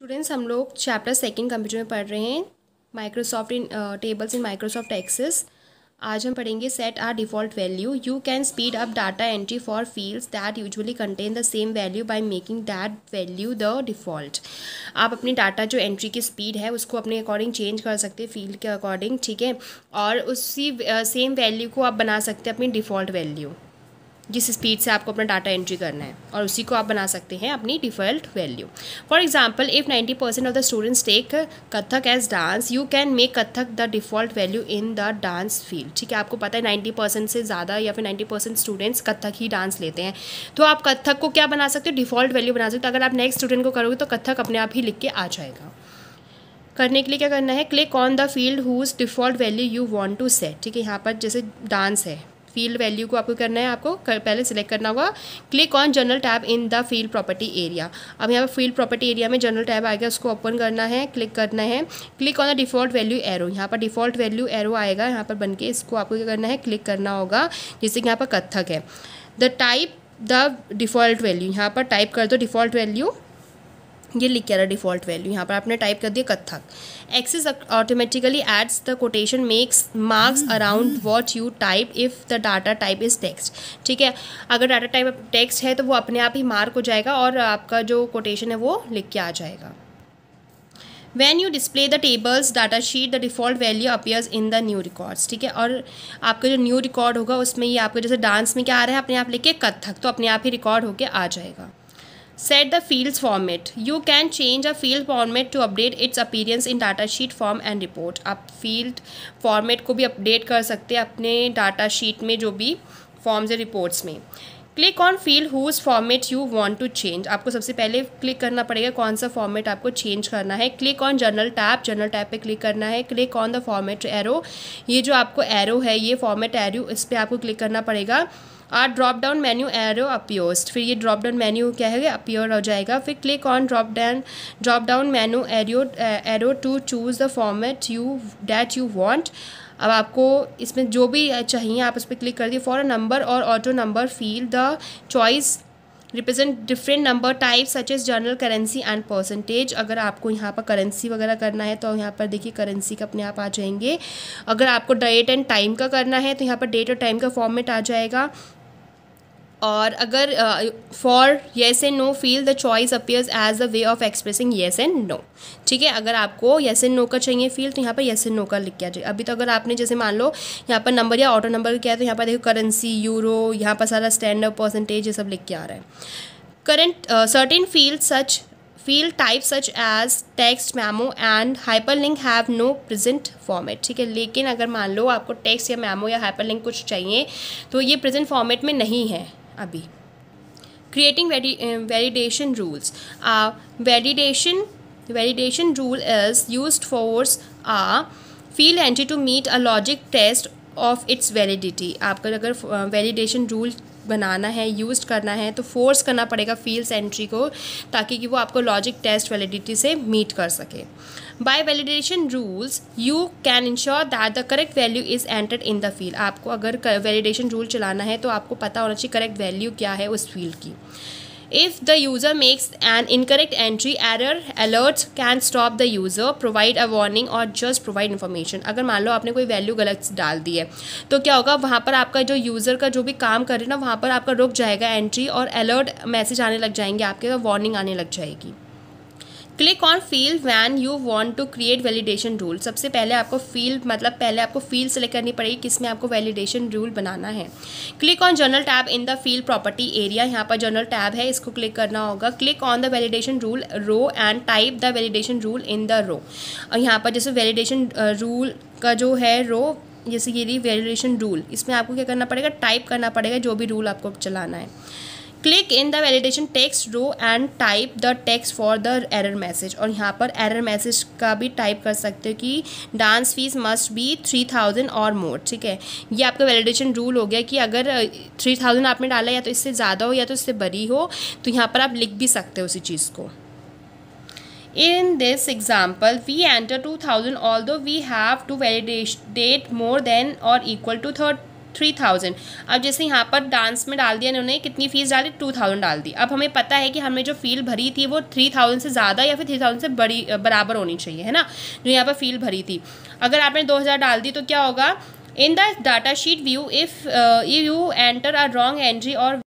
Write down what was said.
Students, हम लोग chapter second computer में पढ़ रहे हैं Microsoft in tables in Microsoft Access. आज हम पढ़ेंगे set are default value. You can speed up data entry for fields that usually contain the same value by making that value the default. आप अपनी data जो entry की speed है उसको अपने अकॉर्डिंग चेंज कर सकते हैं फील्ड के अकॉर्डिंग, ठीक है। और उसी सेम वैल्यू को आप बना सकते हैं अपनी डिफ़ॉल्ट वैल्यू, जिस स्पीड से आपको अपना डाटा एंट्री करना है, और उसी को आप बना सकते हैं अपनी default value. For example, if 90% of the students take Kathak as dance, you can make Kathak the default value in the dance field. ठीक है, आपको पता है 90% से ज़्यादा या फिर 90% स्टूडेंट्स कथक ही डांस लेते हैं, तो आप कथक को क्या बना सकते हो, डिफ़ॉल्ट वैल्यू बना सकते हो। अगर आप नेक्स्ट स्टूडेंट को करोगे तो कथक अपने आप ही लिख के आ जाएगा। करने के लिए क्या करना है, click on the field whose default value you want to set. ठीक है, यहाँ पर जैसे डांस है, फील्ड वैल्यू को आपको करना है, आपको पहले सिलेक्ट करना होगा। Click on general tab in the field property area. अब यहाँ पर फील्ड प्रॉपर्टी एरिया में जनरल टैब आएगा, उसको ओपन करना है, क्लिक करना है। Click on the default value arrow, यहाँ पर डिफ़ॉल्ट वैल्यू एरो आएगा यहाँ पर बन के, इसको आपको क्या करना है, क्लिक करना होगा। जैसे कि यहाँ पर कथक है, the type the default value, यहाँ पर टाइप कर दो डिफ़ॉल्ट वैल्यू, ये लिख के रहा डिफ़ॉल्ट वैल्यू, यहाँ पर आपने टाइप कर दिया Kathak. Access automatically adds the quotation makes marks around what you type if the data type is text. ठीक है, अगर डाटा टाइप टेक्स्ट है तो वो अपने आप ही मार्क हो जाएगा और आपका जो कोटेशन है वो लिख के आ जाएगा। When you display the tables data sheet, the default value appears in the new records। ठीक है, और आपका जो न्यू रिकॉर्ड होगा उसमें ये आपका जैसे डांस में क्या आ रहा है, अपने आप लिख के कथक, तो अपने आप ही रिकॉर्ड होके आ जाएगा। Set the fields format. You can change a field format to update its appearance in data sheet form and report। आप field format को भी अपडेट कर सकते हैं अपने डाटा शीट में जो भी फॉर्म्स या रिपोर्ट्स में। Click on field whose format you want to change. आपको सबसे पहले क्लिक करना पड़ेगा कौन सा फॉर्मेट आपको चेंज करना है। क्लिक ऑन जनरल टैब पे क्लिक करना है। Click on the format arrow, ये जो आपको एरो है ये फॉर्मेट एरो, इस पर आपको क्लिक करना पड़ेगा। Drop down menu arrow appears, फिर ये ड्रॉप डाउन मेन्यू क्या है, अपीयर हो जाएगा। फिर click on drop down menu arrow to choose the format that you want. अब आपको इसमें जो भी चाहिए आप उस पर क्लिक कर दिए। फॉर अ नंबर और auto number field the choice represent different number type such as general currency and percentage. अगर आपको यहाँ पर करेंसी वगैरह करना है तो यहाँ पर देखिए करेंसी का अपने आप आ जाएंगे। अगर आपको डेट एंड टाइम का करना है तो यहाँ पर डेट और टाइम का फॉर्मेट आ जाएगा। और अगर for yes and no field the choice appears as the way of expressing yes and no. ठीक है, अगर आपको येस एंड नो का चाहिए फील्ड तो यहाँ पर येस एंड नो का लिख के आ जाए। अभी तो अगर आपने जैसे मान लो यहाँ पर नंबर या ऑटो नंबर क्या है तो यहाँ पर देखो करेंसी, यूरो, यहाँ पर सारा स्टैंडर्ड परसेंटेज ये सब लिख के आ रहा है। Current certain field types such as text, memo and hyperlink have no present format। ठीक है, लेकिन अगर मान लो आपको टेक्स्ट या मेमो या हाइपरलिंक कुछ चाहिए तो ये प्रेजेंट फॉर्मेट में नहीं है अभी। Creating validation rules. Validation rule is used force a field entry to meet a logic test of its validity। आपका अगर वैलिडेशन रूल बनाना है, यूज करना है तो फोर्स करना पड़ेगा फील्ड्स एंट्री को, ताकि कि वो आपको लॉजिक टेस्ट वैलिडिटी से मीट कर सके। By validation rules you can ensure that the correct value is entered in the field. आपको अगर वैलिडेशन रूल चलाना है तो आपको पता होना चाहिए करेक्ट वैल्यू क्या है उस फील्ड की। If the user makes an incorrect entry, error alerts can stop the user, provide a warning or just provide information। अगर मान लो आपने कोई वैल्यू गलत डाल दी है तो क्या होगा, वहाँ पर आपका जो यूज़र का जो भी काम कर रहे हैं ना वहाँ पर आपका रुक जाएगा एंट्री, और अलर्ट मैसेज आने लग जाएंगे आपके, तो वार्निंग आने लग जाएगी। Click on field when you want to create validation rule. सबसे पहले आपको फील्ड पहले आपको फील्ड सेलेक्ट करनी पड़ेगी किसमें आपको वैलिडेशन रूल बनाना है। Click on general tab in the field property area, यहाँ पर जनरल टैब है, इसको क्लिक करना होगा। Click on the validation rule row and type the validation rule in the row. और यहाँ पर जैसे वैलिडेशन रूल का जो है रो, जैसे ये रही वैलिडेशन रूल, इसमें आपको क्या करना पड़ेगा, टाइप करना पड़ेगा जो भी रूल आपको चलाना है। Click in the validation text row and type the text for the error message. और यहाँ पर एरर मैसेज का भी टाइप कर सकते हो कि डांस फीस मस्ट बी 3000 और मोर। ठीक है, ये आपका वैलिडेशन रूल हो गया कि अगर 3000 आपने डाला या तो इससे ज़्यादा हो या तो इससे बड़ी हो, तो यहाँ पर आप लिख भी सकते हो उसी चीज़ को। In this example, we enter 2000 although we have to validate more than or equal to 3000। अब जैसे यहाँ पर डांस में डाल दिया इन्होंने, कितनी फ़ीस डाली, 2000 डाल दी। अब हमें पता है कि हमने जो फ़ीस भरी थी वो 3000 से ज़्यादा या फिर 3000 से बराबर होनी चाहिए, है ना, जो यहाँ पर फ़ीस भरी थी। अगर आपने 2000 डाल दी तो क्या होगा, in the data sheet view if you enter a wrong entry और